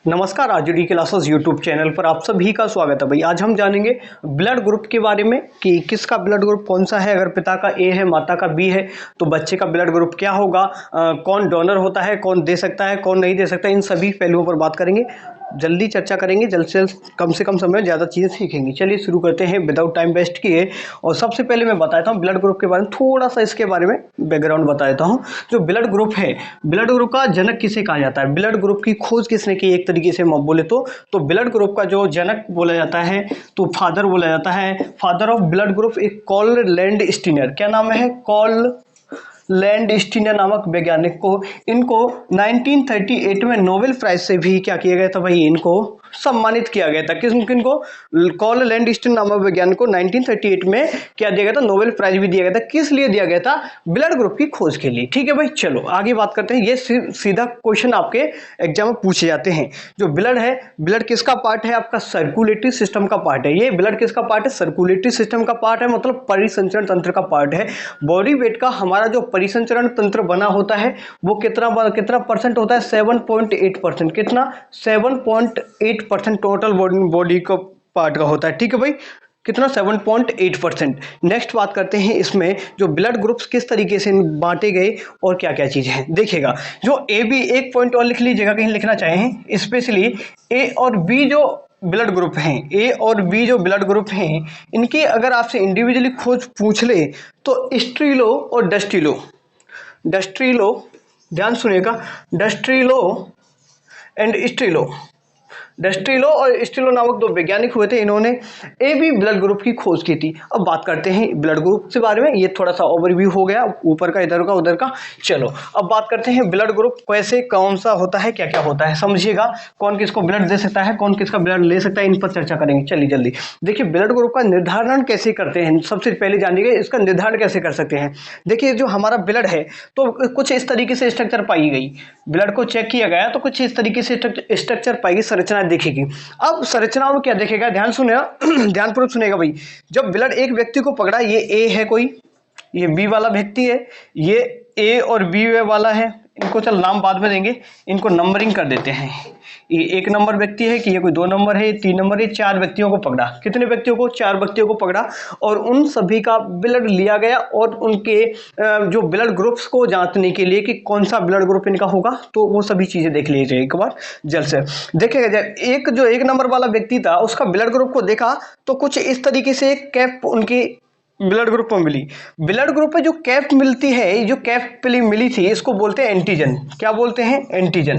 नमस्कार, RJD classes YouTube channel पर आप सभी का स्वागत है। भाई आज हम जानेंगे ब्लड ग्रुप के बारे में कि किसका ब्लड ग्रुप कौन सा है। अगर पिता का ए है, माता का बी है, तो बच्चे का ब्लड ग्रुप क्या होगा, कौन डोनर होता है, कौन दे सकता है, कौन नहीं दे सकता, इन सभी पहलुओं पर बात करेंगे। जल्दी चर्चा करेंगे, जल्द से कम समय में ज़्यादा चीज़ें सीखेंगे। चलिए शुरू करते हैं विदाउट टाइम वेस्ट किए। और सबसे पहले मैं बताता हूँ ब्लड ग्रुप के बारे में, थोड़ा सा इसके बारे में बैकग्राउंड बता देता हूँ। जो ब्लड ग्रुप है, ब्लड ग्रुप का जनक किसे कहा जाता है, ब्लड ग्रुप की खोज किसने की, एक तरीके से बोले तो ब्लड ग्रुप का जो जनक बोला जाता है तो फादर बोला जाता है। फादर ऑफ ब्लड ग्रुप एक कॉल लैंड स्टीनर, क्या नाम है, कॉल लैंड स्टीनर नामक वैज्ञानिक को, इनको 1938 में नोबेल प्राइज से भी क्या किया गया था भाई, इनको सम्मानित किया गया था। किनको, कॉल लैंड स्टीनर नामक वैज्ञानिक को 1938 में क्या दिया गया था, नोबेल प्राइज भी दिया गया था। किस लिए दिया गया था, ब्लड ग्रुप की खोज के लिए। ठीक है भाई, चलो आगे बात करते हैं। ये सीधा क्वेश्चन आपके एग्जाम में पूछे जाते हैं। जो ब्लड है, ब्लड किसका पार्ट है, आपका सर्कुलेटरी सिस्टम का पार्ट है। ये ब्लड किसका पार्ट है, सर्कुलेटरी सिस्टम का पार्ट है, मतलब परिसंचरण तंत्र का पार्ट है। बॉडी वेट का हमारा जो परिसंचरण तंत्र बना होता है वो कितना परसेंट होता है, 7.8%। कितना, 7.8% टोटल बॉडी का पार्ट का होता है। ठीक है भाई, कितना, 7.8%। नेक्स्ट बात करते हैं इसमें जो ब्लड ग्रुप्स किस तरीके से बांटे गए और क्या क्या चीजें हैं। देखिएगा, जो ए बी, एक पॉइंट और लिख लीजिएगा कहीं लिखना चाहें, स्पेशली ए और बी जो ब्लड ग्रुप हैं, ए और बी जो ब्लड ग्रुप हैं, इनकी अगर आपसे इंडिविजुअली खोज पूछ ले तो स्ट्रीलो और डस्ट्रीलो, ध्यान सुनिएगा, डस्ट्रीलो एंड स्ट्रीलो, डस्ट्रीलो और स्टीलो नामक दो वैज्ञानिक हुए थे। इन्होंने ए बी ब्लड ग्रुप की खोज की थी। अब बात करते हैं ब्लड ग्रुप के बारे में। ये थोड़ा सा ओवरव्यू हो गया, ऊपर का, इधर का, उधर का। चलो अब बात करते हैं ब्लड ग्रुप कैसे, कौन सा होता है, क्या क्या होता है, समझिएगा। कौन किसको ब्लड दे सकता है, कौन किसका ब्लड ले सकता है, इन पर चर्चा करेंगे। चलिए जल्दी देखिए, ब्लड ग्रुप का निर्धारण कैसे करते हैं। सबसे पहले जानिएगा इसका निर्धारण कैसे कर सकते हैं। देखिए, जो हमारा ब्लड है तो कुछ इस तरीके से स्ट्रक्चर पाई गई, ब्लड को चेक किया गया तो कुछ इस तरीके से स्ट्रक्चर पाई गई, संरचना देखेगी। अब संरचनाओं में क्या देखेगा, ध्यान सुनेगा, ध्यानपूर्वक सुनेगा भाई। जब ब्लड एक व्यक्ति को पकड़ा, ये ए है कोई, ये बी वाला व्यक्ति है, ये ए और बी वाला है, इनको चल नाम बाद में देंगे, इनको नंबरिंग कर देते हैं। ये एक नंबर व्यक्ति है कि ये कोई 2 नंबर है, 3 नंबर है, 4 व्यक्तियों को पकड़ा। कितने व्यक्तियों को, 4 व्यक्तियों को पकड़ा और उन सभी का ब्लड लिया गया और उनके जो ब्लड ग्रुप्स को जांचने के लिए कि कौन सा ब्लड ग्रुप इनका होगा, तो वो सभी चीजें देख लीजिए एक बार जल्द से। देखिएगा, जो एक नंबर वाला व्यक्ति था उसका ब्लड ग्रुप को देखा तो कुछ इस तरीके से कैप उनकी ब्लड ग्रुप में मिली। ब्लड ग्रुप में जो कैप मिलती है, जो कैप मिली थी, इसको बोलते हैं एंटीजन। क्या बोलते हैं, एंटीजन।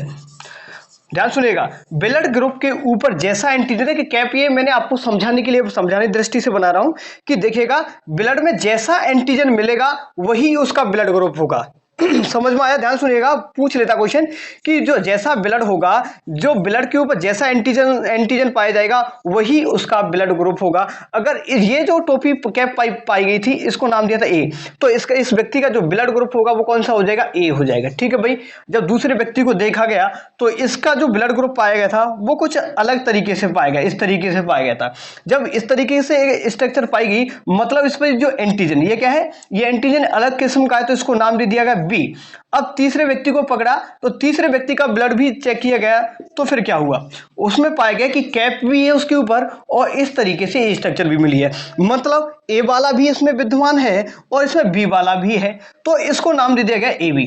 ध्यान सुनिएगा, ब्लड ग्रुप के ऊपर जैसा एंटीजन है कि कैप, ये मैंने आपको समझाने के लिए, समझाने दृष्टि से बना रहा हूं कि देखिएगा, ब्लड में जैसा एंटीजन मिलेगा वही उसका ब्लड ग्रुप होगा। समझ में आया, ध्यान सुनिएगा। पूछ लेता क्वेश्चन कि जो जैसा ब्लड होगा, जो ब्लड के ऊपर जैसा एंटीजन पाया जाएगा वही उसका ब्लड ग्रुप होगा। अगर ये जो टोपी कैप पाई गई थी, इसको नाम दिया था ए, तो इसका, इस व्यक्ति का जो ब्लड ग्रुप होगा वो कौन सा हो जाएगा, ए हो जाएगा। ठीक है भाई, जब दूसरे व्यक्ति को देखा गया तो इसका जो ब्लड ग्रुप पाया गया था वो कुछ अलग तरीके से पाया गया, इस तरीके से पाया गया था। जब इस तरीके से स्ट्रक्चर पाई गई, मतलब इस पर जो एंटीजन, ये क्या है, ये एंटीजन अलग किस्म का है, तो इसको नाम दे दिया गया बी। अब तीसरे व्यक्ति को पकड़ा तो तीसरे व्यक्ति का ब्लड भी चेक किया गया, तो फिर क्या हुआ, उसमें पाया गया कि कैप भी है उसके ऊपर और इस तरीके से स्ट्रक्चर भी मिली है, मतलब ए वाला भी इसमें विद्यमान है और इसमें बी वाला भी है, तो इसको नाम दे दिया गया ए बी।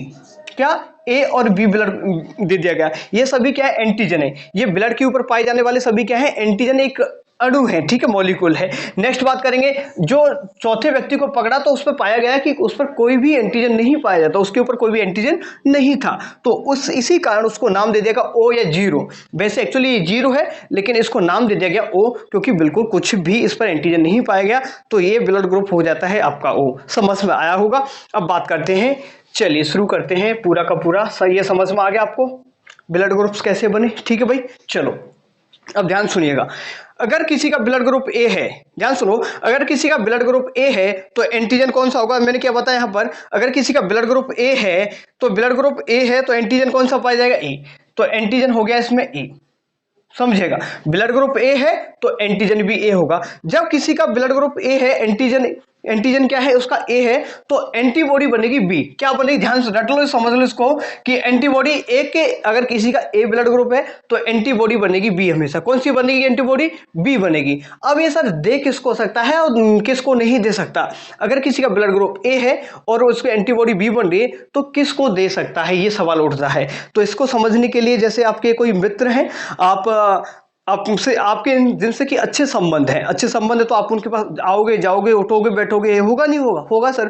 क्या, ए और बी ब्लड दे दिया गया। ये सभी क्या है, एंटीजन है। ये ब्लड के ऊपर पाए जाने वाले सभी क्या है, एंटीजन, एक अणु है, ठीक है, मॉलिक्यूल है। नेक्स्ट बात करेंगे, जो चौथे व्यक्ति को पकड़ा तो उस पर पाया गया कि उस पर कोई भी एंटीजन नहीं पाया जाता, उसके ऊपर कोई भी एंटीजन नहीं था, तो इसी कारण उसको नाम दे दिया गया ओ या जीरो। वैसे एक्चुअली ये जीरो है, लेकिन इसको नाम दे दिया गया ओ, क्योंकि बिल्कुल कुछ भी इस पर एंटीजन नहीं पाया गया, तो ये ब्लड ग्रुप हो जाता है आपका ओ। समझ में आया होगा। अब बात करते हैं, चलिए शुरू करते हैं, पूरा का पूरा सही है, समझ में आ गया आपको ब्लड ग्रुप्स कैसे बने। ठीक है भाई, चलो अब ध्यान सुनिएगा। अगर किसी का ब्लड ग्रुप ए है, ध्यान सुनो, अगर किसी का ब्लड ग्रुप ए है तो एंटीजन कौन सा होगा, मैंने क्या बताया यहां पर, अगर किसी का ब्लड ग्रुप ए है तो ब्लड ग्रुप ए है तो एंटीजन कौन सा पाया जाएगा, ए, तो एंटीजन हो गया इसमें ए। समझेगा, ब्लड ग्रुप ए है तो एंटीजन भी ए होगा। जब किसी का ब्लड ग्रुप ए है, एंटीजन एंटीजन क्या है उसका ए है, तो एंटीबॉडी बनेगी बी। क्या बनेगी, ध्यान से रट लो, समझ लो इसको कि एंटीबॉडी ए के, अगर किसी का ए ब्लड ग्रुप है तो एंटीबॉडी बनेगी बी हमेशा। कौन सी बनेगी एंटीबॉडी, बी बनेगी। अब ये सर दे किसको सकता है और किसको नहीं दे सकता, अगर किसी का ब्लड ग्रुप ए है और उसकी एंटीबॉडी बी बन रही है तो किसको दे सकता है, ये सवाल उठता है। तो इसको समझने के लिए जैसे आपके कोई मित्र हैं, आप उनसे, आपके जिनसे कि अच्छे संबंध है, अच्छे संबंध है, तो आप उनके पास आओगे, जाओगे, उठोगे, बैठोगे, होगा नहीं होगा, होगा सर।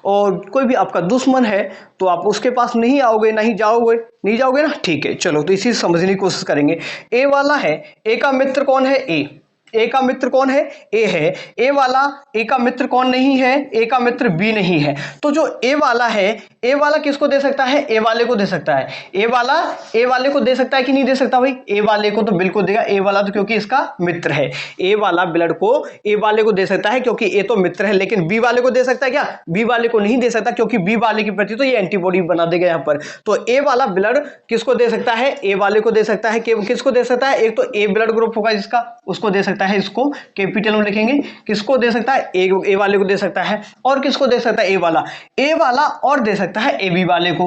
और कोई भी आपका दुश्मन है तो आप उसके पास नहीं आओगे, नहीं जाओगे, नहीं जाओगे ना, ठीक है। चलो तो इसी से समझने की कोशिश करेंगे। ए वाला है, ए का मित्र कौन है, ए का मित्र कौन है, ए है। ए वाला, ए का मित्र कौन नहीं है, ए का मित्र बी नहीं है। तो जो ए वाला है, ए वाला किसको दे सकता है, ए वाले को दे सकता है। ए वाला ए वाले को दे सकता है कि नहीं दे सकता भाई, ए वाले को तो बिल्कुल देगा, ए वाला तो क्योंकि इसका मित्र है। ए वाला ब्लड को ए वाले को दे सकता है क्योंकि ए तो मित्र है, लेकिन बी वाले को दे सकता है क्या, बी वाले को नहीं दे सकता क्योंकि बी वाले के प्रति तो ये एंटीबॉडी बना देगा यहाँ पर। तो ए वाला ब्लड किसको दे सकता है, ए वाले को दे सकता है। किसको दे सकता है, एक तो ए ब्लड ग्रुप होगा जिसका, उसको दे सकता है, इसको कैपिटल में लिखेंगे। किसको दे सकता है, ए वाले को दे सकता है। और किसको दे सकता है, ए वाला और दे सकता है ए बी वाले को।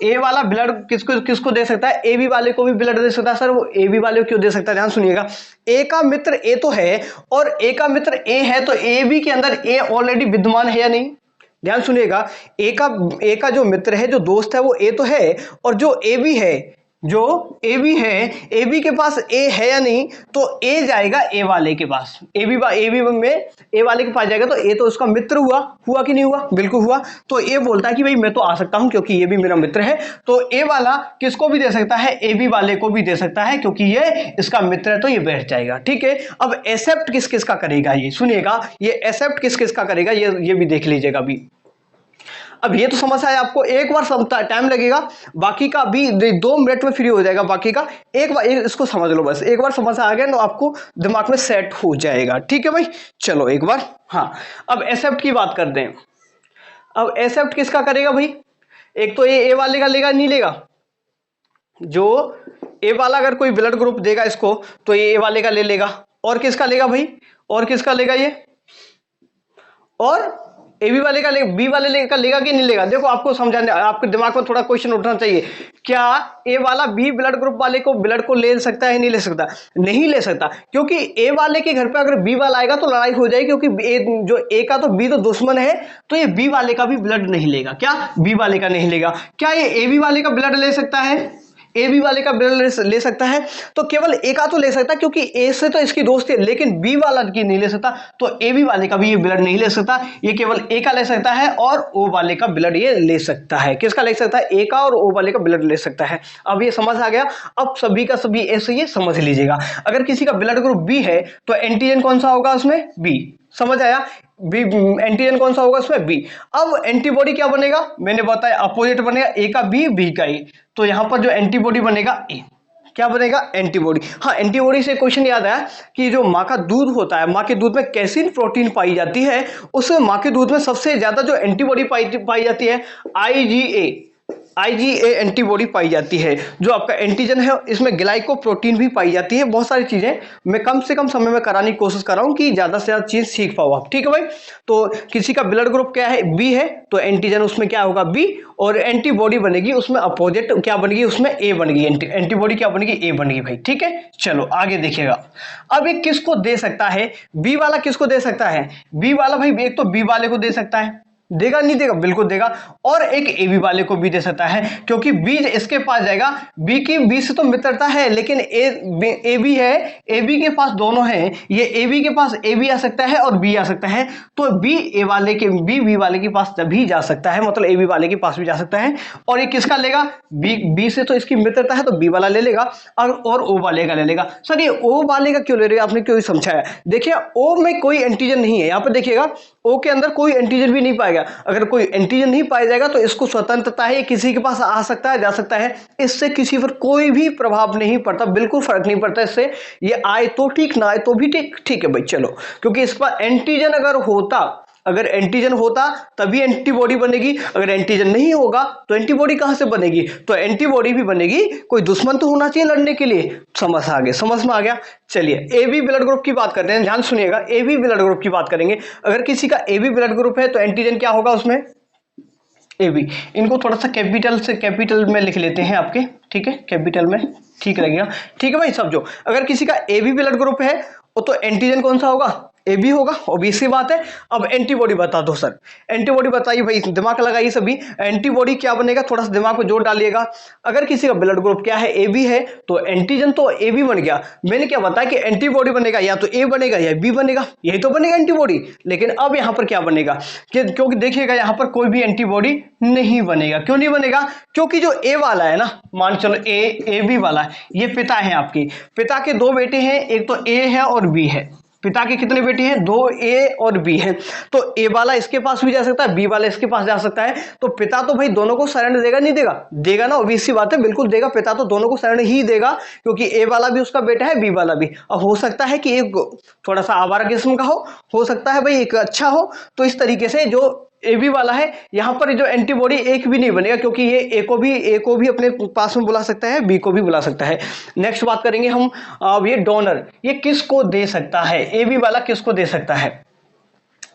ए वाला ब्लड किसको किसको दे सकता है, ए बी वाले को भी ब्लड दे सकता है। सर वो ए बी वाले को क्यों दे सकता है, ध्यान सुनिएगा। ए का मित्र ए तो है और ए का मित्र ए है, तो ए बी के अंदर ए ऑलरेडी विद्यमान है या नहीं, ध्यान सुनिएगा। ए का जो मित्र है, जो दोस्त है, वो ए तो है, और जो ए बी है, जो ए बी है, ए बी के पास ए है या नहीं, तो ए जाएगा ए वाले के पास। ए बी में ए वाले के पास जाएगा, तो ए तो उसका मित्र हुआ कि नहीं हुआ, बिल्कुल हुआ। तो ए बोलता है कि भाई मैं तो आ सकता हूं क्योंकि ये भी मेरा मित्र है। तो ए वाला किसको भी दे सकता है, ए बी वाले को भी दे सकता है क्योंकि ये इसका मित्र है, तो ये बैठ जाएगा, ठीक है। अब एक्सेप्ट किस किस का करेगा, ये सुनिएगा, ये एक्सेप्ट किस किस का करेगा, ये भी देख लीजिएगा अभी। अब ये तो समझ आया आपको, एक बार समझता टाइम लगेगा, बाकी का अभी 2 मिनट में फ्री हो जाएगा। बाकी का एक बार इसको समझ लो, बस एक बार समझ आ गया तो आपको दिमाग में सेट हो जाएगा, ठीक है भाई। चलो एक बार, हाँ अब एक्सेप्ट की बात करते हैं। अब एक्सेप्ट किसका करेगा भाई, एक तो ए वाले का लेगा, नहीं लेगा। जो ए वाला अगर कोई ब्लड ग्रुप देगा इसको तो ये ए वाले का ले लेगा। और किसका लेगा भाई, और किसका लेगा ये, और ए बी वाले का बी वाले का लेगा कि नहीं लेगा। देखो आपको समझाने, आपके दिमाग में थोड़ा क्वेश्चन उठना चाहिए, क्या ए वाला बी ब्लड ग्रुप वाले को ब्लड को ले सकता है, नहीं ले सकता, नहीं ले सकता, क्योंकि ए वाले के घर पे अगर बी वाला आएगा तो लड़ाई हो जाएगी, क्योंकि जो ए का तो बी तो दुश्मन है, तो ये बी वाले का भी ब्लड नहीं लेगा। क्या बी वाले का नहीं लेगा, क्या ये ए बी वाले का ब्लड ले सकता है, ए बी वाले का ब्लड ले सकता है, तो केवल ए का तो ले सकता क्योंकि ए से तो इसकी दोस्ती है, लेकिन बी वाला की नहीं ले सकता, तो ए बी वाले का भी ये ब्लड नहीं ले सकता, ये केवल ए का ले सकता है और ओ वाले का ब्लड ये ले सकता है। किसका ले सकता है, ए का और ओ वाले का ब्लड ले सकता है। अब ये समझ आ गया। अब सभी का सभी ऐसे ये समझ लीजिएगा, अगर किसी का ब्लड ग्रुप बी है तो एंटीजन कौन सा होगा उसमें, बी, समझ आया, बी एंटीजन कौन सा होगा उसमें, बी। अब एंटीबॉडी क्या बनेगा, मैंने बताया अपोजिट बनेगा, ए का बी, बी का ए, तो यहां पर जो एंटीबॉडी बनेगा ए, क्या बनेगा, एंटीबॉडी। हाँ, एंटीबॉडी से क्वेश्चन याद आया कि जो माँ का दूध होता है, माँ के दूध में कैसीन प्रोटीन पाई जाती है, उसमें माँ के दूध में सबसे ज्यादा जो एंटीबॉडी पाई जाती है IgA एंटीबॉडी पाई जाती है। जो आपका एंटीजन है इसमें ग्लाइकोप्रोटीन भी पाई जाती है, बहुत सारी चीजें मैं कम से कम समय में कराने की कोशिश कर रहा हूं कि ज्यादा से ज्यादा चीज सीख पाओ आप, ठीक है भाई। तो किसी का ब्लड ग्रुप क्या है, बी है, तो एंटीजन उसमें क्या होगा, बी, और एंटीबॉडी बनेगी उसमें अपोजिट क्या बनेगी, उसमें ए बनेगी, एंटीबॉडी क्या बनेगी, ए बनेगी भाई, ठीक है। चलो आगे देखिएगा। अब ये किसको दे सकता है, बी वाला किसको दे सकता है, बी वाला भाई एक तो बी वाले को दे सकता है, देगा नहीं देगा, बिल्कुल देगा, और एक ए बी वाले को भी दे सकता है, क्योंकि बी इसके पास जाएगा, बी से तो मित्रता है, लेकिन ए बी है, ए बी के पास दोनों हैं, ये ए बी के पास ए बी आ सकता है और बी आ सकता है, तो बी ए वाले के बी वाले के पास भी जा सकता है, मतलब ए बी वाले के पास भी जा सकता है। और ये किसका लेगा, बी से तो इसकी मित्रता है, तो बी वाला ले लेगा, और ओ वाले का ले लेगा। सर ये ओ वाले का क्यों ले रहे हो, आपने क्यों समझाया, देखिए ओ में कोई एंटीजन नहीं है, यहाँ पर देखिएगा ओ के अंदर कोई एंटीजन भी नहीं पाएगा। अगर कोई एंटीजन नहीं पाया जाएगा तो इसको स्वतंत्रता है, किसी के पास आ सकता है, जा सकता है, इससे किसी पर कोई भी प्रभाव नहीं पड़ता, बिल्कुल फर्क नहीं पड़ता इससे, ये आए तो ठीक, ना आए तो भी ठीक, ठीक है भाई। चलो, क्योंकि इस पर एंटीजन अगर होता अगर एंटीजन होता तभी एंटीबॉडी बनेगी, अगर एंटीजन नहीं होगा तो एंटीबॉडी कहां से बनेगी? तो एंटीबॉडी भी बनेगी, कोई दुश्मन तो होना चाहिए लड़ने के लिए। समझ में आ गया। चलिए ए बी ब्लड ग्रुप की बात करते हैं, ध्यान सुनिएगा, ए बी ब्लड ग्रुप की बात करेंगे। अगर किसी का ए बी ब्लड ग्रुप है तो एंटीजन क्या होगा उसमें? A B. इनको थोड़ा सा कैपिटल में लिख लेते हैं आपके, ठीक है, कैपिटल में ठीक लगेगा। ठीक है भाई समझो, अगर किसी का ए बी ब्लड ग्रुप है तो एंटीजन कौन सा होगा? ए बी होगा, ऑब्वियस सी बात है। अब एंटीबॉडी बता दो सर, एंटीबॉडी बताइए भाई, दिमाग लगाइए सभी। एंटीबॉडी क्या बनेगा, थोड़ा सा दिमाग को जोर डालिएगा। अगर किसी का ब्लड ग्रुप क्या है? ए बी है, तो एंटीजन तो ए बी बन गया। मैंने क्या बताया कि एंटीबॉडी बनेगा या तो ए बनेगा या बी बनेगा, यही तो बनेगा एंटीबॉडी। लेकिन अब यहां पर क्या बनेगा, क्योंकि देखिएगा यहां पर कोई भी एंटीबॉडी नहीं बनेगा। क्यों नहीं बनेगा? क्योंकि जो ए वाला है ना, मान चलो ए बी वाला है, ये पिता है आपके, पिता के दो बेटे हैं, एक तो ए है और बी है। पिता के कितने बेटे हैं? दो, ए और बी है। तो ए वाला इसके पास भी जा सकता है, बी वाला इसके पास जा सकता है। तो पिता तो भाई दोनों को शरण देगा, नहीं देगा? देगा ना, ऑब्वियस सी बात है, बिल्कुल देगा। पिता तो दोनों को शरण ही देगा, क्योंकि ए वाला भी उसका बेटा है, बी वाला भी। अब हो सकता है कि एक थोड़ा सा आवारा किस्म का हो सकता है भाई एक अच्छा हो। तो इस तरीके से जो ए बी वाला है, यहां पर जो एंटीबॉडी एक भी नहीं बनेगा, क्योंकि ये ए को भी अपने पास में बुला सकता है, बी को भी बुला सकता है। नेक्स्ट बात करेंगे हम, अब ये डोनर, ये किसको दे सकता है? ए बी वाला किसको दे सकता है?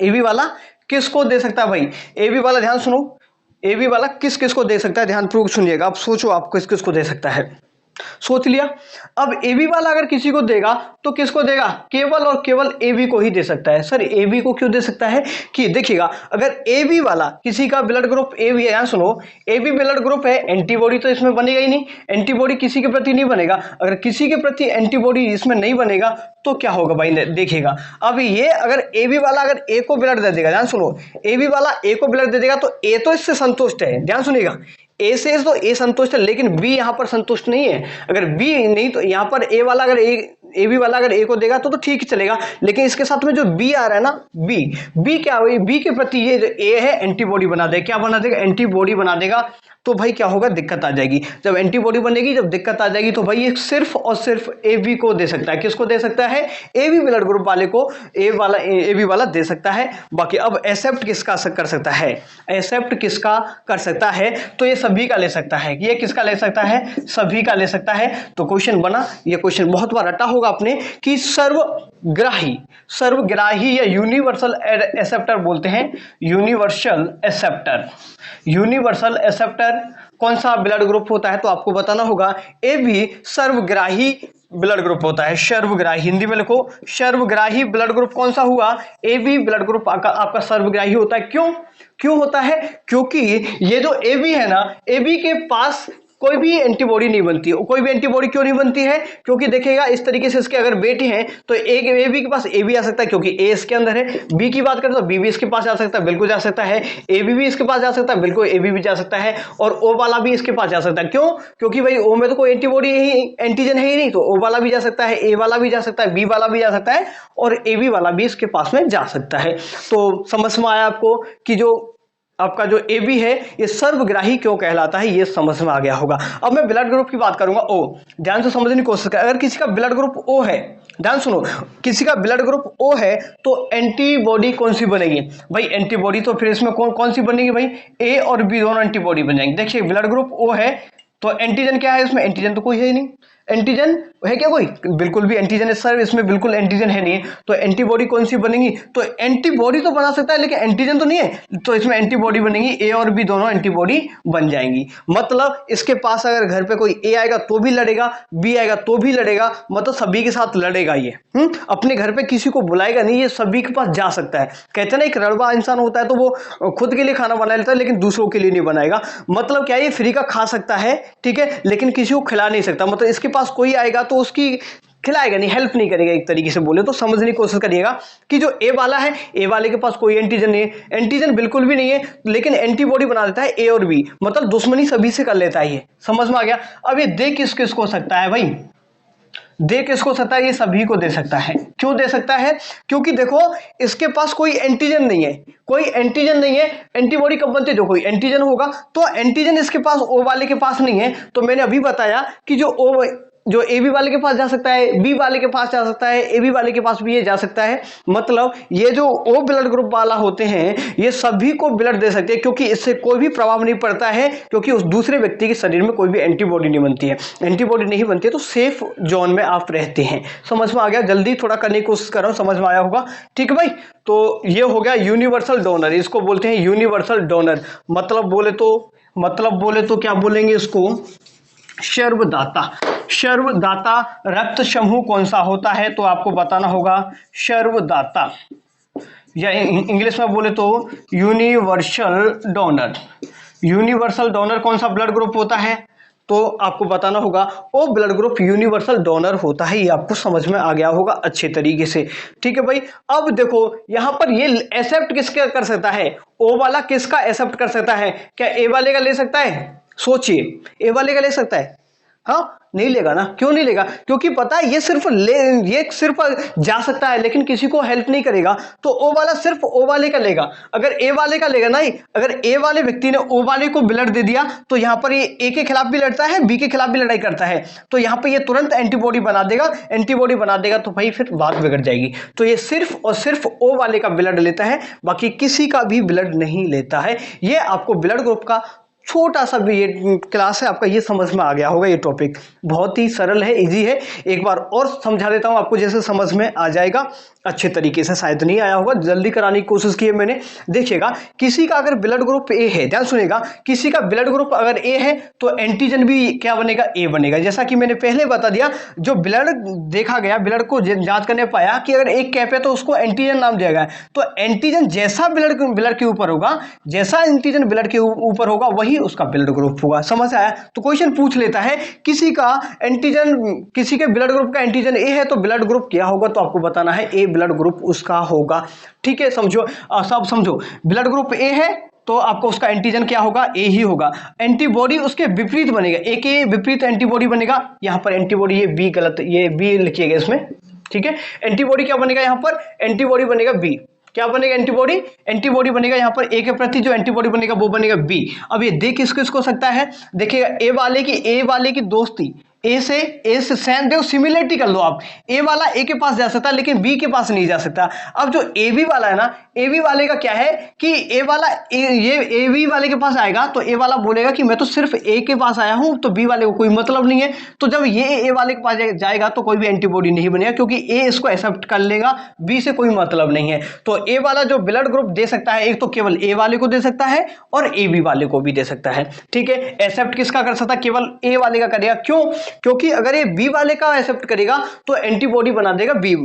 ए बी वाला किसको दे सकता है भाई? ए बी वाला ध्यान सुनो, ए बी वाला किसको दे सकता है? ध्यान पूर्वक सुनिएगा, आप सोचो आप किसको दे सकता है। सोच लिया। अब ए बी वाला अगर किसी को देगा तो किसको देगा? केवल और केवल ए बी को ही दे सकता है। सर ए बी को क्यों दे सकता है? कि देखिएगा, अगर ए बी वाला किसी का ब्लड ग्रुप ए बी है, यहां सुनो, ए बी ब्लड ग्रुप है, एंटीबॉडी तो इसमें बनेगा ही नहीं, एंटीबॉडी किसी के प्रति नहीं बनेगा। अगर किसी के प्रति एंटीबॉडी इसमें नहीं बनेगा तो क्या होगा भाई, देखिएगा। अब ये अगर ए बी वाला अगर ए को ब्लड दे देगा, ध्यान सुनो, ए बी वाला ए को ब्लड दे देगा तो ए तो इससे संतुष्ट है, ध्यान सुनिएगा, ए से तो ए संतुष्ट है, लेकिन बी यहां पर संतुष्ट नहीं है। अगर बी नहीं तो यहां पर ए वाला अगर ए बी वाला अगर ए को देगा तो ठीक चलेगा, लेकिन इसके साथ में जो बी आ रहा है ना, बी क्या हुई, बी के प्रति ये जो ए है एंटीबॉडी बना देगा। क्या बना देगा? एंटीबॉडी बना देगा। तो भाई क्या होगा, दिक्कत आ जाएगी। जब एंटीबॉडी बनेगी, जब दिक्कत आ जाएगी, तो भाई ये सिर्फ और सिर्फ ए बी को दे सकता है। किसको दे सकता है? ए बी ब्लड ग्रुप वाले को ए बी वाला दे सकता है। बाकी अब एक्सेप्ट किसका कर सकता है? एक्सेप्ट किसका कर सकता है? तो ये सभी का ले सकता है। ये किसका ले सकता है? सभी का ले सकता है। तो क्वेश्चन बना, ये क्वेश्चन बहुत बार रटा होगा आपने कि सर्वग्राही या यूनिवर्सल एक्सेप्टर बोलते हैं। यूनिवर्सल एक्सेप्टर कौन सा ब्लड ग्रुप होता है? तो आपको बताना होगा ए बी सर्वग्राही ब्लड ग्रुप होता है। सर्वग्राही, हिंदी में लिखो, सर्वग्राही ब्लड ग्रुप कौन सा हुआ? ए बी ब्लड ग्रुप आपका सर्वग्राही होता है। क्यों होता है? क्योंकि ये जो ए बी है ना, ए बी के पास कोई भी एंटीबॉडी नहीं बनती है। कोई भी एंटीबॉडी क्यों नहीं बनती है? क्योंकि देखिएगा इस तरीके से इसके अगर बेटे हैं तो एक ए बी के पास ए बी आ सकता है, क्योंकि ए इसके अंदर है। बी की बात करें तो बी भी इसके पास जा सकता है, बिल्कुल जा सकता है। ए बी भी इसके पास जा सकता है, बिल्कुल ए बी भी जा सकता है। और ओ वाला भी इसके पास जा सकता है। क्यों? क्योंकि भाई ओ में तो कोई एंटीबॉडी एंटीजन है ही नहीं, तो ओ वाला भी जा सकता है, ए वाला भी जा सकता है, बी वाला भी जा सकता है, और ए बी वाला भी इसके पास में जा सकता है। तो समझ में आया आपको कि जो आपका जो ए बी है ये सर्वग्राही क्यों कहलाता है, ये समझ में आ गया होगा। अब मैं ब्लड ग्रुप की बात करूंगा, ओ। ध्यान से समझने की कोशिश कर। अगर किसी का ब्लड ग्रुप ओ है, ध्यान सुनो, किसी का ब्लड ग्रुप ओ है तो एंटीबॉडी कौन सी बनेगी भाई? एंटीबॉडी तो फिर इसमें कौन सी बनेगी भाई? ए और बी दोनों एंटीबॉडी बन जाएंगे। देखिए ब्लड ग्रुप ओ है तो एंटीजन क्या है इसमें? एंटीजन तो कोई है ही नहीं। एंटीजन है क्या कोई? बिल्कुल भी एंटीजन है सर, इसमें बिल्कुल एंटीजन है नहीं। तो एंटीबॉडी कौन सी बनेगी? तो एंटीबॉडी तो बना सकता है लेकिन एंटीजन तो नहीं है, तो इसमें एंटीबॉडी बनेगी। ए और बी दोनों एंटीबॉडी बन जाएंगी। मतलब इसके पास अगर घर पे कोई ए आएगा तो भी लड़ेगा, बी आएगा तो भी लड़ेगा, मतलब सभी के साथ लड़ेगा ये। अपने घर पे किसी को बुलाएगा नहीं, ये सभी के पास जा सकता है। कहते हैं ना, एक रड़वा इंसान होता है तो वो खुद के लिए खाना बना लेता है लेकिन दूसरों के लिए नहीं बनाएगा। मतलब क्या है, ये फ्री का खा सकता है, ठीक है, लेकिन किसी को खिला नहीं सकता। मतलब इसके पास कोई आएगा तो उसकी खिलाएगा नहीं, हेल्प नहीं करेगा। एक तरीके से बोले तो समझने की कोशिश करिएगा कि जो ए वाला है, ए वाले के पास कोई एंटीजन नहीं है, एंटीजन बिल्कुल भी नहीं है, लेकिन एंटीबॉडी बना देता है ए और बी, मतलब दुश्मनी सभी से कर लेता है। ये समझ में आ गया। अब ये दे किसको सकता है भाई? दे किसको सकता है? ये सभी को दे सकता है। क्यों दे सकता है? क्योंकि देखो इसके पास कोई एंटीजन नहीं है, कोई एंटीजन नहीं है। एंटीबॉडी कब बनती है? जो कोई एंटीजन होगा। तो एंटीजन इसके पास ओ वाले के पास नहीं है। तो मैंने अभी बताया कि जो ओ जो ए बी वाले के पास जा सकता है, बी वाले के पास जा सकता है, ए बी वाले के पास भी ये जा सकता है। मतलब ये जो ओ ब्लड ग्रुप वाला होते हैं ये सभी को ब्लड दे सकते हैं, क्योंकि इससे कोई भी प्रभाव नहीं पड़ता है, क्योंकि उस दूसरे व्यक्ति के शरीर में कोई भी एंटीबॉडी नहीं बनती है। एंटीबॉडी नहीं बनती है तो सेफ जोन में आप रहते हैं। समझ में आ गया? जल्दी थोड़ा करने की कोशिश कर रहा हूं, समझ में आया होगा। ठीक है भाई, तो ये हो गया यूनिवर्सल डोनर, इसको बोलते हैं यूनिवर्सल डोनर। मतलब बोले तो क्या बोलेंगे इसको? सर्वदाता। सर्वदाता रक्त समूह कौन सा होता है तो आपको बताना होगा सर्वदाता, या इंग्लिश में बोले तो यूनिवर्सल डोनर। यूनिवर्सल डोनर कौन सा ब्लड ग्रुप होता है तो आपको बताना होगा O blood group universal donor होता है। ये आपको समझ में आ गया होगा अच्छे तरीके से। ठीक है भाई, अब देखो यहां पर ये एक्सेप्ट किसका कर सकता है? ओ वाला किसका एक्सेप्ट कर सकता है? क्या ए वाले का ले सकता है? सोचिए, ए वाले का ले सकता है? हाँ, नहीं लेगा ना। क्यों नहीं लेगा? क्योंकि पता है ये सिर्फ जा सकता है लेकिन किसी को हेल्प नहीं करेगा, तो ओ वाला सिर्फ ओ वाले का लेगा। अगर ए वाले का लेगा नहीं, अगर ए वाले व्यक्ति ने ओ वाले को ब्लड दे दिया तो यहां पर ये ए के खिलाफ भी लड़ता है, बी के खिलाफ भी लड़ाई करता है, तो यहां पर ये तुरंत एंटीबॉडी बना देगा। तो भाई फिर बात बिगड़ जाएगी। तो ये सिर्फ और सिर्फ ओ वाले का ब्लड लेता है, बाकी किसी का भी ब्लड नहीं लेता है। ये आपको ब्लड ग्रुप का छोटा सा भी ये क्लास है आपका, ये समझ में आ गया होगा। ये टॉपिक बहुत ही सरल है, इजी है। एक बार और समझा देता हूं आपको, जैसे समझ में आ जाएगा अच्छे तरीके से। शायद नहीं आया होगा, जल्दी कराने की कोशिश की है मैंने। देखिएगा, किसी का अगर ब्लड ग्रुप ए है, ध्यान सुनिएगा, किसी का ब्लड ग्रुप अगर ए है तो एंटीजन भी क्या बनेगा? ए बनेगा। जैसा कि मैंने पहले बता दिया, जो ब्लड देखा गया, ब्लड को जांच करने पाया कि अगर एक कैप है तो उसको एंटीजन नाम दिया गया। तो एंटीजन जैसा ब्लड के ऊपर होगा, जैसा एंटीजन ब्लड के ऊपर होगा वही उसका ब्लड ग्रुप होगा। समझ आया? तो क्वेश्चन पूछ लेता है किसी के ब्लड ग्रुप का एंटीजन ए है तो ब्लड ग्रुप क्या होगा, तो आपको बताना है ए ब्लड ग्रुप उसका होगा। ठीक है, समझो, सब समझो। ब्लड ग्रुप ए है तो आपको उसका एंटीजन क्या होगा? ए ही होगा। एंटीबॉडी उसके विपरीत बनेगा, ए के विपरीत एंटीबॉडी बनेगा। यहां पर एंटीबॉडी, ये बी गलत, ये बी लिखिएगा इसमें। ठीक है, एंटीबॉडी क्या बनेगा? यहां पर एंटीबॉडी बनेगा बी। क्या बनेगा? एंटीबॉडी बनेगा यहां पर ए के प्रति जो एंटीबॉडी बनेगा वो बनेगा बी। अब ये देख किसको सकता है? देखिएगा, ए वाले की दोस्ती, ए से सेम, देखो सिमिलरिटी कर लो आप। ए वाला ए के पास जा सकता है लेकिन बी के पास नहीं जा सकता। अब जो ए बी वाला है ना, ए बी वाले का क्या है कि ए वाला ये ए बी वाले के पास आएगा तो ए वाला बोलेगा कि मैं तो सिर्फ ए के पास आया हूं, तो बी वाले को कोई मतलब नहीं है। तो जब ये ए वाले के पास जाएगा तो कोई भी एंटीबॉडी नहीं बनेगा, क्योंकि ए इसको एक्सेप्ट कर लेगा, बी से कोई मतलब नहीं है। तो ए वाला जो ब्लड ग्रुप दे सकता है, एक तो केवल ए वाले को दे सकता है और ए बी वाले को भी दे सकता है। ठीक है, एक्सेप्ट किसका कर सकता है? केवल ए वाले का करेगा। क्यों? क्योंकि अगर ये बी वाले का एक्सेप्ट करेगा तो एंटीबॉडी बना देगा बी,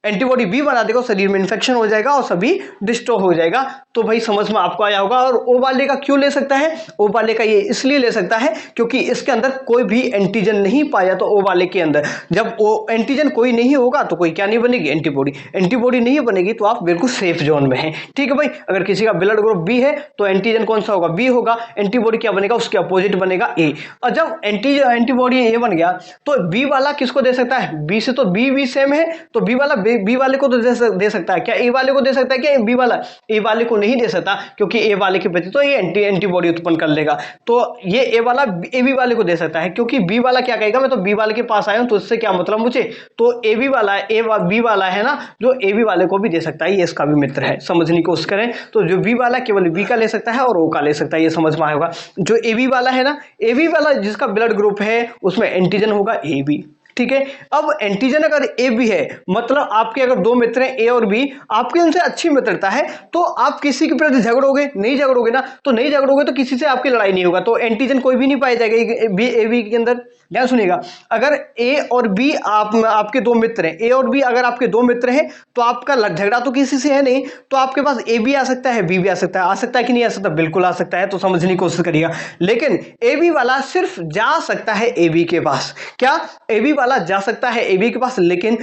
एंटीबॉडी बी बना देगा, शरीर में इंफेक्शन हो जाएगा और सभी डिस्ट्रॉय हो जाएगा। तो भाई समझ में आपको आया होगा। और ओ वाले का क्यों ले सकता है? ओ वाले का ये इसलिए ले सकता है क्योंकि इसके अंदर कोई भी एंटीजन नहीं पाया। तो ओ वाले के अंदर जब ओ एंटीजन कोई नहीं होगा तो कोई क्या नहीं बनेगी? एंटीबॉडी नहीं बनेगी, तो आप बिल्कुल सेफ जोन में हैं। ठीक है भाई, अगर किसी का ब्लड ग्रुप बी है तो एंटीजन कौन सा होगा? बी होगा। एंटीबॉडी क्या बनेगा? उसके अपोजिट बनेगा ए। और जब एंटीबॉडी ए बन गया तो बी वाला किसको दे सकता है? बी से, तो बी सेम है तो बी वाला बी वाले को तो दे सकता है। क्या ए वाले को दे सकता है? क्या बी वाला ए वाले को नहीं दे सकता, क्योंकि ए वाले के प्रति तो ये एंटीबॉडी उत्पन्न कर लेगा। तो ये ए वाला ए बी वाले को दे सकता है, क्योंकि बी वाला क्या कहेगा? मैं तो बी वाले के पास आया हूं तो इससे क्या मतलब मुझे? तो ए बी वाला है ना, जो ए बी वाले को भी दे सकता है, ये इसका भी मित्र है। समझने की कोशिश करें तो जो बी वाला केवल बी का ले सकता है और ओ का ले सकता है, ये समझ में आएगा। जो ए बी वाला है ना, ए बी वाला जिसका ब्लड ग्रुप है उसमें एंटीजन होगा ए बी। ठीक है, अब एंटीजन अगर ए बी है, मतलब आपके अगर दो मित्र हैं ए और बी, आपकी उनसे अच्छी मित्रता है, तो आप किसी के प्रति झगड़ोगे नहीं? झगड़ोगे ना, तो नहीं झगड़ोगे तो किसी से आपकी लड़ाई नहीं होगा, तो एंटीजन कोई भी नहीं पाया जाएगा ए बी के अंदर। ध्यान सुनिएगा, अगर ए और बी आपके दो मित्र हैं, ए और बी अगर आपके दो मित्र हैं तो आपका झगड़ा तो किसी से है नहीं, तो आपके पास ए भी आ सकता है, बी भी आ सकता है कि नहीं आ सकता? बिल्कुल आ सकता है। तो समझने की कोशिश करिएगा, लेकिन ए बी वाला सिर्फ जा सकता है ए बी के पास। क्या? ए बी वाला जा सकता है ए बी के पास, लेकिन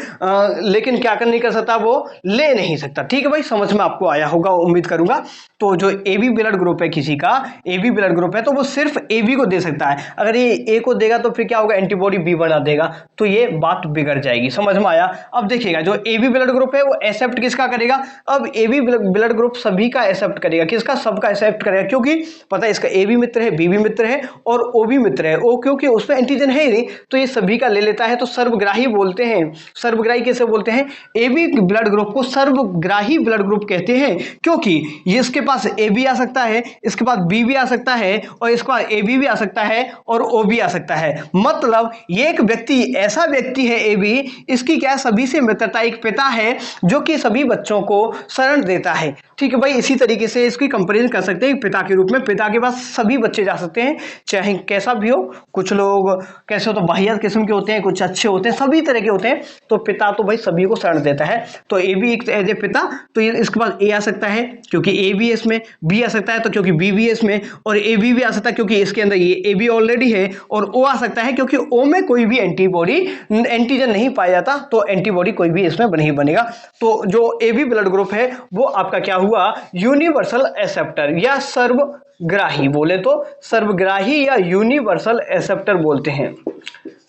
क्या नहीं कर सकता? वो ले नहीं सकता। ठीक है भाई, समझ में आपको आया होगा उम्मीद करूंगा। तो जो ए बी ब्लड ग्रुप है, किसी का ए बी ब्लड ग्रुप है, तो वो सिर्फ ए बी को दे सकता है। अगर ये ए को देगा तो फिर क्या क्या होगा, एंटीबॉडी बी बना देगा, तो ये बात बिगड़ जाएगी। समझ में आया? अब देखिएगा जो ए बी ब्लड ग्रुप है वो एक्सेप्ट किसका करेगा, अब ए बी ब्लड ग्रुप सभी का एक्सेप्ट करेगा, किसका, सबका एक्सेप्ट करेगा, क्योंकि पता है इसका ए बी मित्र है, बी भी मित्र है और ओ भी मित्र है, ओ क्योंकि उसमें एंटीजन है ही नहीं तो ये सभी का ले लेता है, तो सर्वग्राही बोलते हैं। सर्वग्राही कैसे बोलते हैं, ए बी ब्लड ग्रुप को सर्वग्राही ब्लड ग्रुप कहते हैं, क्योंकि ये इसके पास ए बी आ सकता है, इसके पास बी भी आ सकता है और इसके पास ए बी भी आ सकता है और ओ भी आ सकता है। मतलब ये एक व्यक्ति, ऐसा व्यक्ति है ए बी, इसकी क्या सभी से मित्रता, एक पिता है जो कि सभी बच्चों को शरण देता है। ठीक है भाई, इसी तरीके से इसकी कंपेरिजन कर सकते हैं पिता के रूप में, पिता के पास सभी बच्चे जा सकते हैं चाहे कैसा भी हो, कुछ लोग कैसे हो तो वाहियात किस्म के होते हैं, कुछ अच्छे होते हैं, सभी तरह के होते हैं, तो पिता तो भाई सभी को शरण देता है। तो ए बी एक एज ए पिता, तो इसके पास ए आ सकता है क्योंकि ए बी इसमें, बी आ सकता है तो क्योंकि बी भी इसमें, और ए बी भी आ सकता है क्योंकि इसके अंदर ये ए बी ऑलरेडी है, और ओ आ सकता है क्योंकि ओ में कोई भी एंटीबॉडी एंटीजन नहीं पाया जाता, तो एंटीबॉडी कोई भी इसमें नहीं बनेगा। तो जो ए बी ब्लड ग्रुप है वो आपका क्या हुआ, यूनिवर्सल एक्सेप्टर या सर्वग्राही, बोले तो सर्वग्राही या यूनिवर्सल एक्सेप्टर बोलते हैं,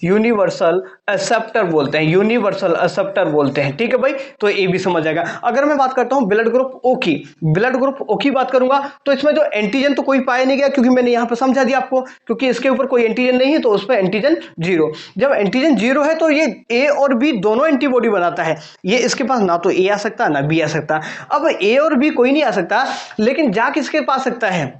यूनिवर्सल एक्सेप्टर बोलते हैं, यूनिवर्सल एक्सेप्टर बोलते हैं। ठीक है भाई, तो ये भी समझ आएगा। अगर मैं बात करता हूं ब्लड ग्रुप ओ की, ब्लड ग्रुप ओ की बात करूंगा तो इसमें जो एंटीजन तो कोई पाया नहीं गया, क्योंकि मैंने यहां पर समझा दिया आपको, क्योंकि इसके ऊपर कोई एंटीजन नहीं है तो उस पर एंटीजन जीरो। जब एंटीजन जीरो है तो ये ए और बी दोनों एंटीबॉडी बनाता है, ये इसके पास ना तो ए आ सकता ना बी आ सकता। अब ए और बी कोई नहीं आ सकता, लेकिन जा किसके पास सकता है,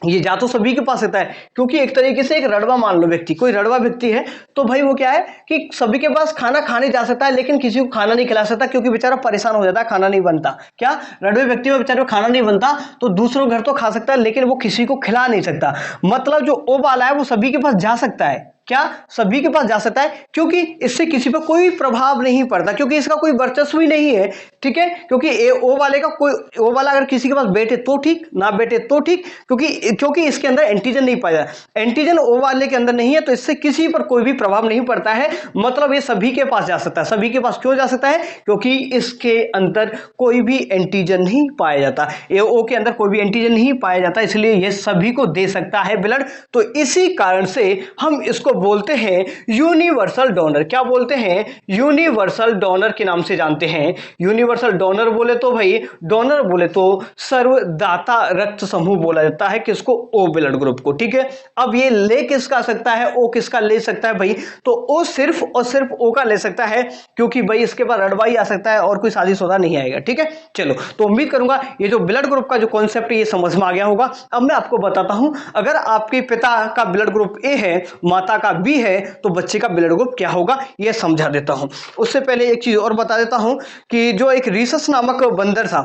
ये जा तो सभी के पास रहता है, क्योंकि एक तरीके से एक रड़वा मान लो व्यक्ति, कोई रड़वा व्यक्ति है तो भाई वो क्या है कि सभी के पास खाना खाने जा सकता है लेकिन किसी को खाना नहीं खिला सकता, क्योंकि बेचारा परेशान हो जाता है, खाना नहीं बनता। क्या रड़वे व्यक्ति में बेचारे को खाना नहीं बनता तो दूसरों घर तो खा सकता है लेकिन वो किसी को खिला नहीं सकता। मतलब जो ओ वाला है वो सभी के पास जा सकता है, क्या सभी के पास जा सकता है, क्योंकि इससे किसी पर कोई प्रभाव नहीं पड़ता, क्योंकि इसका कोई वर्चस्व ही नहीं है। ठीक है, क्योंकि ए ओ वाले का कोई, ओ वाला अगर किसी के पास बैठे तो ठीक, ना बैठे तो ठीक, क्योंकि इसके अंदर एंटीजन नहीं पाया, एंटीजन ओ वाले के अंदर नहीं है, तो इससे किसी पर कोई भी प्रभाव नहीं पड़ता है। मतलब ये सभी के पास जा सकता है। सभी के पास क्यों जा सकता है, क्योंकि इसके अंदर कोई भी एंटीजन नहीं पाया जाता, ए ओ के अंदर कोई भी एंटीजन नहीं पाया जाता, इसलिए ये सभी को दे सकता है ब्लड। तो इसी कारण से हम इसको बोलते हैं यूनिवर्सल डोनर। क्या बोलते हैं, यूनिवर्सल डोनर के नाम से जानते हैं। यूनिवर्सल डोनर बोले तो भाई, डोनर बोले तो सर्वदाता रक्त समूह बोला जाता है किसको, ओ ब्लड ग्रुप को। ठीक है, अब ये ले किसका सकता है, ओ किसका ले सकता है भाई, तो ओ सिर्फ और सिर्फ ओ का ले सकता है, क्योंकि भाई इसके बाद रड़वा ही आ सकता है और कोई शादीशुदा नहीं आएगा। ठीक है, चलो, तो उम्मीद करूंगा ये जो ब्लड ग्रुप का जो कॉन्सेप्ट है ये समझ में आ गया होगा। अब मैं आपको बताता हूं, अगर आपके पिता का ब्लड ग्रुप ए है, माता का बी है, तो बच्चे का ब्लड ग्रुप क्या होगा ये समझा देता हूं। उससे पहले एक चीज और बता देता हूं कि जो एक रीसस नामक बंदर था,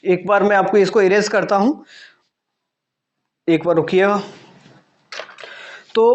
एक बार मैं आपको इसको इरेज करता हूं, एक बार रुकिएगा। तो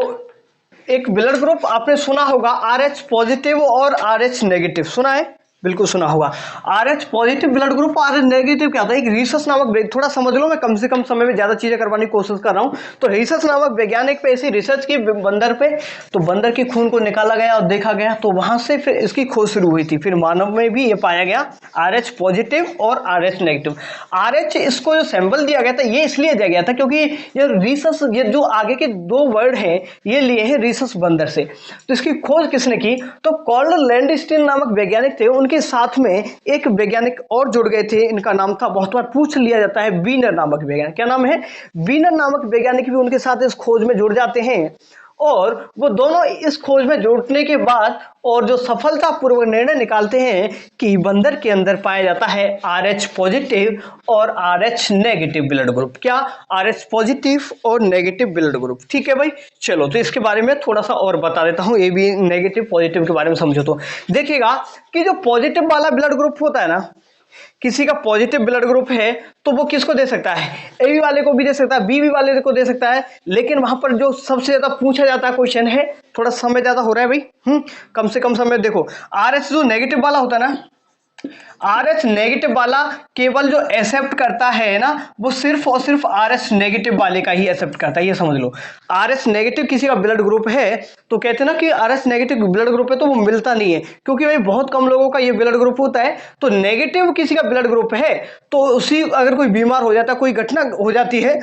एक ब्लड ग्रुप आपने सुना होगा RH पॉजिटिव और RH नेगेटिव, सुना है, बिल्कुल सुना होगा। RH positive blood group, RH negative क्या होता है, एक रीसस नामक, थोड़ा समझ लो, मैं कम से कम समय में ज्यादा चीजें करवाने की कोशिश कर रहा हूं। तो रीसस नामक वैज्ञानिक पे ऐसी रिसर्च की बंदर पे, तो बंदर के खून को निकाला गया और देखा गया, तो वहां से फिर इसकी खोज शुरू हुई थी। फिर मानव में भी ये पाया गया RH पॉजिटिव और RH नेगेटिव। RH इसको जो सैंपल दिया गया था ये इसलिए दिया गया था क्योंकि ये रीसस, ये जो आगे के दो वर्ड हैं ये लिए हैं रीसस बंदर से। तो इसकी खोज किसने की, तो कॉर्ल लैंडस्टीन नामक वैज्ञानिक थे, उनके साथ में एक वैज्ञानिक और जुड़ गए थे, इनका नाम था, बहुत बार पूछ लिया जाता है, वीनर नामक वैज्ञानिक। क्या नाम है, वीनर नामक वैज्ञानिक भी उनके साथ इस खोज में जुड़ जाते हैं, और वो दोनों इस खोज में जुड़ने के बाद और जो सफलतापूर्वक निर्णय निकालते हैं कि बंदर के अंदर पाया जाता है RH पॉजिटिव और RH नेगेटिव ब्लड ग्रुप। क्या, RH पॉजिटिव और नेगेटिव ब्लड ग्रुप। ठीक है भाई, चलो, तो इसके बारे में थोड़ा सा और बता देता हूं, ये भी नेगेटिव पॉजिटिव के बारे में समझो। तो देखिएगा कि जो पॉजिटिव वाला ब्लड ग्रुप होता है ना, किसी का पॉजिटिव ब्लड ग्रुप है तो वो किसको दे सकता है, ए बी वाले को भी दे सकता है, बी वाले को दे सकता है, लेकिन वहां पर जो सबसे ज्यादा पूछा जाता है क्वेश्चन है, थोड़ा समय ज्यादा हो रहा है भाई, कम से कम समय देखो, RH जो नेगेटिव वाला होता है ना, RH नेगेटिव वाला केवल जो एक्सेप्ट करता है ना, वो सिर्फ और सिर्फ RH नेगेटिव वाले का ही एक्सेप्ट करता है, ये समझ लो। RH नेगेटिव किसी का ब्लड ग्रुप है तो कहते हैं ना कि RH नेगेटिव ब्लड ग्रुप है, तो वो मिलता नहीं है, क्योंकि भाई बहुत कम लोगों का ये ब्लड ग्रुप होता है। तो नेगेटिव किसी का ब्लड ग्रुप है तो उसी अगर कोई बीमार हो जाता है, कोई घटना हो जाती है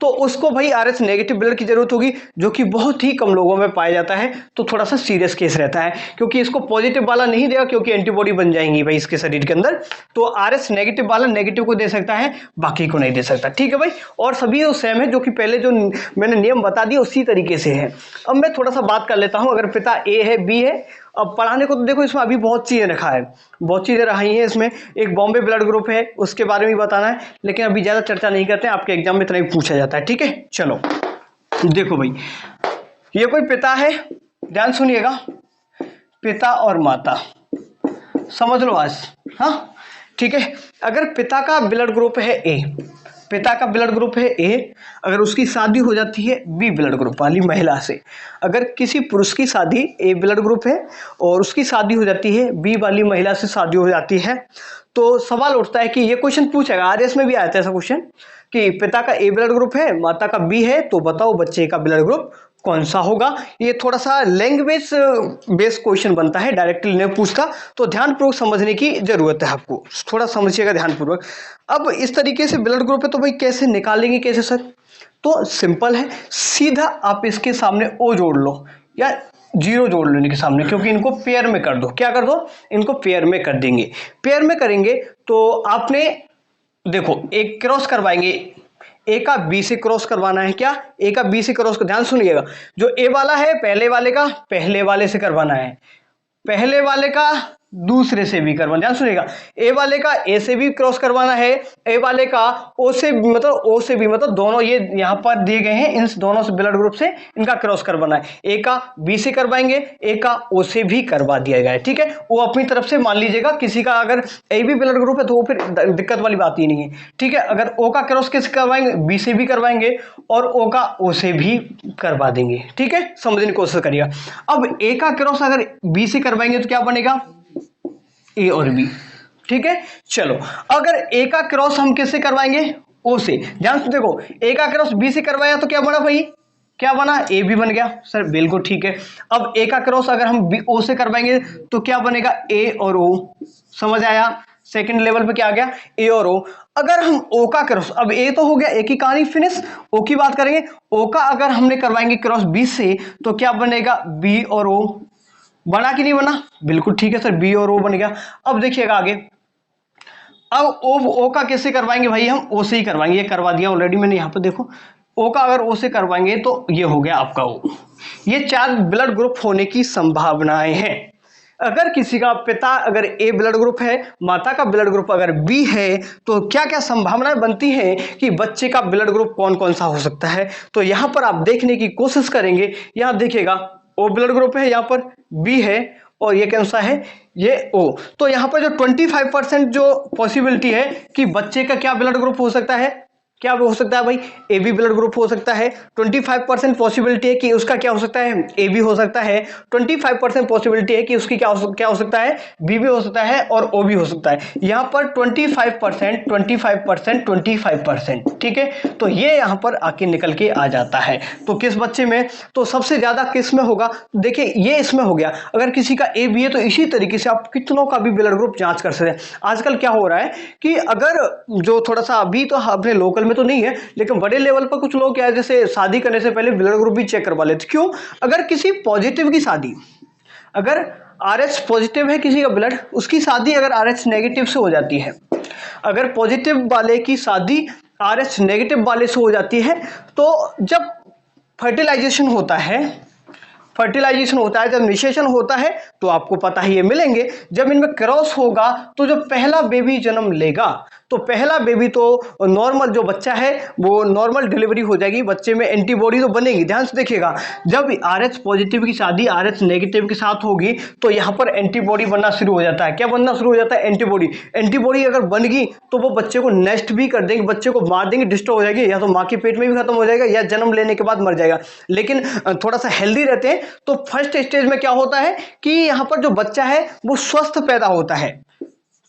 तो उसको भाई RH नेगेटिव ब्लड की जरूरत होगी, जो कि बहुत ही कम लोगों में पाया जाता है। तो थोड़ा सा सीरियस केस रहता है, क्योंकि इसको पॉजिटिव वाला नहीं देगा, क्योंकि एंटीबॉडी बन जाएंगी भाई इसके शरीर के अंदर। तो RH नेगेटिव वाला नेगेटिव को दे सकता है, बाकी को नहीं दे सकता। ठीक है भाई, और सभी वो सेम है, जो कि पहले जो मैंने नियम बता दिया उसी तरीके से है। अब मैं थोड़ा सा बात कर लेता हूं, अगर पिता ए है, बी है। अब पढ़ाने को तो देखो इसमें अभी बहुत चीजें रखा है, बहुत चीजें रही हैं इसमें। एक बॉम्बे ब्लड ग्रुप है, उसके बारे में बताना है, लेकिन अभी ज्यादा चर्चा नहीं करते हैं, आपके एग्जाम में इतना ही पूछा जाता है। ठीक है, चलो देखो भाई, ये कोई पिता है, ध्यान सुनिएगा, पिता और माता, समझ लो आज। हाँ ठीक है, अगर पिता का ब्लड ग्रुप है ए, पिता का ब्लड ग्रुप है ए, अगर उसकी शादी हो जाती है बी ब्लड ग्रुप वाली महिला से, अगर किसी पुरुष की शादी ए ब्लड ग्रुप है और उसकी शादी हो जाती है बी वाली महिला से शादी हो जाती है, तो सवाल उठता है कि ये क्वेश्चन पूछेगा, आरएस में भी आया था ऐसा क्वेश्चन कि पिता का ए ब्लड ग्रुप है, माता का बी है, तो बताओ बच्चे का ब्लड ग्रुप कौन सा होगा। ये थोड़ा सा लैंग्वेज बेस्ड क्वेश्चन बनता है, डायरेक्टली नहीं पूछता, तो ध्यानपूर्वक समझने की जरूरत है आपको, थोड़ा समझिएगा ध्यानपूर्वक। अब इस तरीके से ब्लड ग्रुप है, तो भाई कैसे निकालेंगे, कैसे सर? तो सिंपल है, सीधा आप इसके सामने ओ जोड़ लो या जीरो जोड़ लो इनके सामने, क्योंकि इनको पेयर में कर दो। क्या कर दो? इनको पेयर में कर देंगे। पेयर में करेंगे तो आपने देखो एक क्रॉस करवाएंगे, ए का बी से क्रॉस करवाना है। क्या? ए का बी से क्रॉस, ध्यान सुनिएगा, जो ए वाला है पहले वाले का पहले वाले से करवाना है, पहले वाले का दूसरे से भी करवाना, ध्यान सुनिएगा, ए वाले का ए से भी क्रॉस करवाना है, ए वाले का ओ से मतलब ओ से भी, मतलब दोनों ये यहां पर दिए गए हैं, इन दोनों से ब्लड ग्रुप से इनका क्रॉस करवाना है। ए का बी से करवाएंगे, ए का ओ से भी करवा दिया गया है। ठीक है, वो अपनी तरफ से मान लीजिएगा, किसी का अगर ए भी ब्लड ग्रुप है तो वो फिर दिक्कत वाली बात ही नहीं है। ठीक है, अगर ओ का क्रॉस किससे करवाएंगे? बी से भी करवाएंगे और ओ का ओ से भी करवा देंगे। ठीक है, समझने की कोशिश करिएगा। अब ए का क्रॉस अगर बी से करवाएंगे तो क्या बनेगा? ए और बी। ठीक है, चलो अगर ए का क्रॉस हम किससे करवाएंगे? ओ से। ध्यान से देखो, ए का क्रॉस बी से करवाया तो क्या बना भाई? क्या बना? ए भी बन गया सर, बिल्कुल ठीक है। अब ए का क्रॉस अगर हम बी ओ से करवाएंगे तो क्या बनेगा? ए और ओ। समझ आया? सेकंड लेवल पे क्या आ गया? ए और ओ। अगर हम ओ का क्रॉस, अब ए तो हो गया, ए की कहानी फिनिश, ओ की बात करेंगे। ओ का अगर हमने करवाएंगे क्रॉस बी से तो क्या बनेगा? बी और ओ। बना कि नहीं बना? बिल्कुल ठीक है सर, बी और ओ बन गया। अब देखिएगा आगे, अब ओ का कैसे करवाएंगे भाई? हम ओ से ही करवाएंगे, ये करवा दिया ऑलरेडी मैंने यहाँ पर, देखो ओ का अगर ओ से करवाएंगे तो ये हो गया आपका ओ। ये 4 ब्लड ग्रुप होने की संभावनाएं हैं। अगर किसी का पिता अगर ए ब्लड ग्रुप है, माता का ब्लड ग्रुप अगर बी है, तो क्या क्या संभावनाएं बनती हैं कि बच्चे का ब्लड ग्रुप कौन कौन सा हो सकता है। तो यहां पर आप देखने की कोशिश करेंगे, यहां देखिएगा ओ ब्लड ग्रुप है, यहां पर बी है, और ये कौन सा है? ये ओ। तो यहां पर जो 25% जो पॉसिबिलिटी है कि बच्चे का क्या ब्लड ग्रुप हो सकता है, क्या हो सकता है भाई? ए बी ब्लड ग्रुप हो सकता है। 25% पॉसिबिलिटी है कि उसका क्या हो सकता है? ए बी हो सकता है। 25% पॉसिबिलिटी है कि उसकी क्या हो सकता है? बी भी हो सकता है और ओ भी हो सकता है। यहाँ पर 25%, 25%, 25%। ठीक है, तो ये यहाँ पर आके निकल के आ जाता है। तो किस बच्चे में? तो सबसे ज्यादा किस में होगा? देखिए ये इसमें हो गया। अगर किसी का ए बी है तो इसी तरीके से आप कितनों का भी ब्लड ग्रुप जांच कर सकते हैं। आजकल क्या हो रहा है कि अगर जो थोड़ा सा अभी तो अपने लोकल में तो नहीं है, लेकिन बड़े लेवल पर कुछ लोग क्या है, जैसे शादी करने से पहले ब्लड ग्रुप भी चेक करवा लेते। क्यों? अगर किसी पॉजिटिव की शादी, अगर RH पॉजिटिव है किसी का ब्लड, उसकी शादी अगर RH नेगेटिव से हो जाती है, अगर पॉजिटिव वाले की शादी RH नेगेटिव वाले से हो जाती है, तो जब फर्टिलाइजेशन होता है, जब निषेचन होता है, तो आपको पता ही है मिलेंगे। जब इनमें क्रॉस होगा तो जो पहला बेबी जन्म लेगा, तो पहला बेबी तो नॉर्मल जो बच्चा है वो नॉर्मल डिलीवरी हो जाएगी, बच्चे में एंटीबॉडी तो बनेगी। ध्यान से देखिएगा, जब RH पॉजिटिव की शादी RH नेगेटिव के साथ होगी तो यहाँ पर एंटीबॉडी बनना शुरू हो जाता है। क्या बनना शुरू हो जाता है? एंटीबॉडी। एंटीबॉडी अगर बन गई तो वो बच्चे को नेस्ट भी कर देंगे, बच्चे को मार देंगे, डिस्ट्रॉय हो जाएगी, या तो माँ के पेट में भी खत्म हो जाएगा या जन्म लेने के बाद मर जाएगा। लेकिन थोड़ा सा हेल्दी रहते हैं तो फर्स्ट स्टेज में क्या होता है कि यहाँ पर जो बच्चा है वो स्वस्थ पैदा होता है,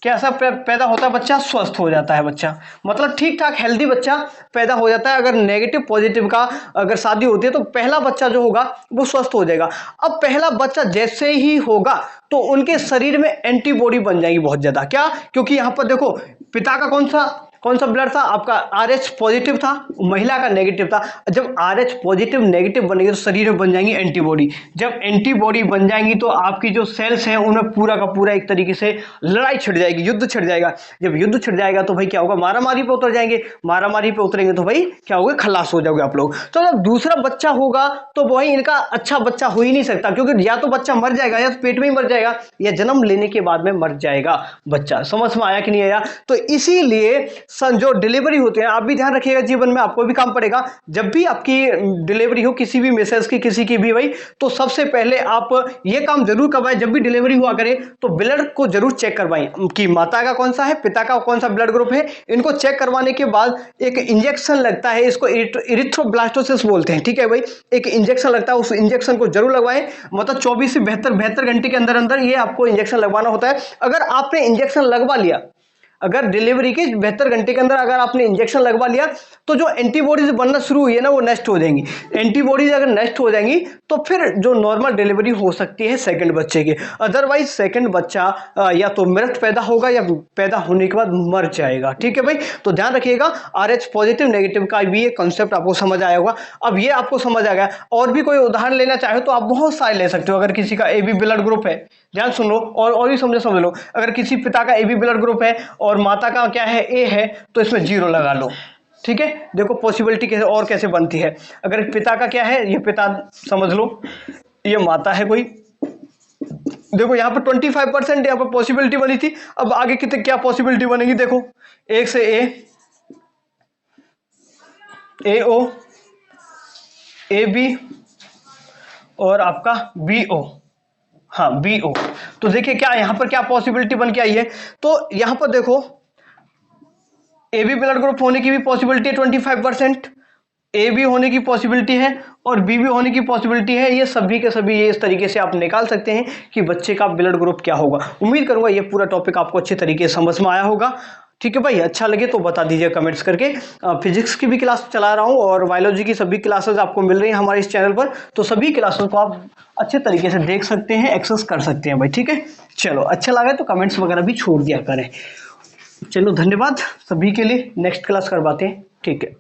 कैसा पैदा होता है बच्चा? स्वस्थ हो जाता है बच्चा, मतलब ठीक ठाक हेल्दी बच्चा पैदा हो जाता है। अगर नेगेटिव पॉजिटिव का अगर शादी होती है तो पहला बच्चा जो होगा वो स्वस्थ हो जाएगा। अब पहला बच्चा जैसे ही होगा तो उनके शरीर में एंटीबॉडी बन जाएगी बहुत ज्यादा। क्या? क्योंकि यहां पर देखो पिता का कौन सा ब्लड था आपका? RH पॉजिटिव था, महिला का नेगेटिव था। जब RH पॉजिटिव नेगेटिव बनेगी तो शरीर में बन जाएंगी एंटीबॉडी। जब एंटीबॉडी बन जाएंगी तो आपकी जो सेल्स हैं उनमें पूरा का पूरा एक तरीके से लड़ाई छिड़ जाएगी, युद्ध छिड़ जाएगा। जब युद्ध छिड़ जाएगा तो भाई क्या होगा? मारामारी पे उतर जाएंगे, मारामारी पे उतरेंगे तो भाई क्या होगा? खलास हो जाओगे आप लोग। तो जब दूसरा बच्चा होगा तो वही इनका अच्छा बच्चा हो ही नहीं सकता, क्योंकि या तो बच्चा मर जाएगा या तो पेट में ही मर जाएगा या जन्म लेने के बाद में मर जाएगा बच्चा। समझ में आया कि नहीं आया? तो इसीलिए जो डिलीवरी होती है, आप भी ध्यान रखिएगा, जीवन में आपको भी काम पड़ेगा। जब भी आपकी डिलीवरी हो किसी भी मिसेस की, किसी की भी भाई, तो सबसे पहले आप ये काम जरूर करवाएं। जब भी डिलीवरी हुआ करे तो ब्लड को जरूर चेक करवाएं कि माता का कौन सा है, पिता का कौन सा ब्लड ग्रुप है। इनको चेक करवाने के बाद एक इंजेक्शन लगता है, इसको इरिथ्रोब्लास्टोसिस बोलते हैं, ठीक है भाई। एक इंजेक्शन लगता है, उस इंजेक्शन को जरूर लगवाएं। मतलब 24 से 72 घंटे के अंदर अंदर ये आपको इंजेक्शन लगवाना होता है। अगर आपने इंजेक्शन लगवा लिया, अगर डिलीवरी के 72 घंटे के अंदर अगर आपने इंजेक्शन लगवा लिया तो जो एंटीबॉडीज बनना शुरू हुई है ना वो नष्ट हो जाएंगी। एंटीबॉडीज अगर नष्ट हो जाएंगी तो फिर जो नॉर्मल डिलीवरी हो सकती है सेकंड बच्चे की। अदरवाइज सेकंड बच्चा या तो मृत पैदा होगा या पैदा होने के बाद मर जाएगा, ठीक है भाई। तो ध्यान रखिएगा, RH पॉजिटिव नेगेटिव का भी ये कॉन्सेप्ट आपको समझ आया होगा। अब ये आपको समझ आ गया, और भी कोई उदाहरण लेना चाहे तो आप बहुत सारे ले सकते हो। अगर किसी का AB ब्लड ग्रुप है, ध्यान सुन लो और भी समझ लो। अगर किसी पिता का AB ब्लड ग्रुप है और माता का क्या है, A है, तो इसमें 0 लगा लो, ठीक है। देखो पॉसिबिलिटी कैसे और कैसे बनती है। अगर पिता का क्या है, ये पिता समझ लो, ये माता है कोई, देखो यहाँ पर 25% यहाँ पर पॉसिबिलिटी बनी थी। अब आगे कितने क्या पॉसिबिलिटी बनेगी देखो, एक से AO, AB और आपका BO, हाँ BO। तो देखिए क्या यहां पर क्या पॉसिबिलिटी बन के आई है। तो यहां पर देखो AB ब्लड ग्रुप होने की भी पॉसिबिलिटी है 25%, AB होने की पॉसिबिलिटी है और BB होने की पॉसिबिलिटी है। ये सभी के सभी ये इस तरीके से आप निकाल सकते हैं कि बच्चे का ब्लड ग्रुप क्या होगा। उम्मीद करूंगा ये पूरा टॉपिक आपको अच्छे तरीके से समझ में आया होगा, ठीक है भाई। अच्छा लगे तो बता दीजिए कमेंट्स करके। फिजिक्स की भी क्लास चला रहा हूँ और बायोलॉजी की सभी क्लासेस आपको मिल रही हैं हमारे इस चैनल पर, तो सभी क्लासेस को आप अच्छे तरीके से देख सकते हैं, एक्सेस कर सकते हैं भाई, ठीक है। चलो अच्छा लगा तो कमेंट्स वगैरह भी छोड़ दिया करें। चलो धन्यवाद सभी के लिए, नेक्स्ट क्लास करवाते हैं, ठीक है।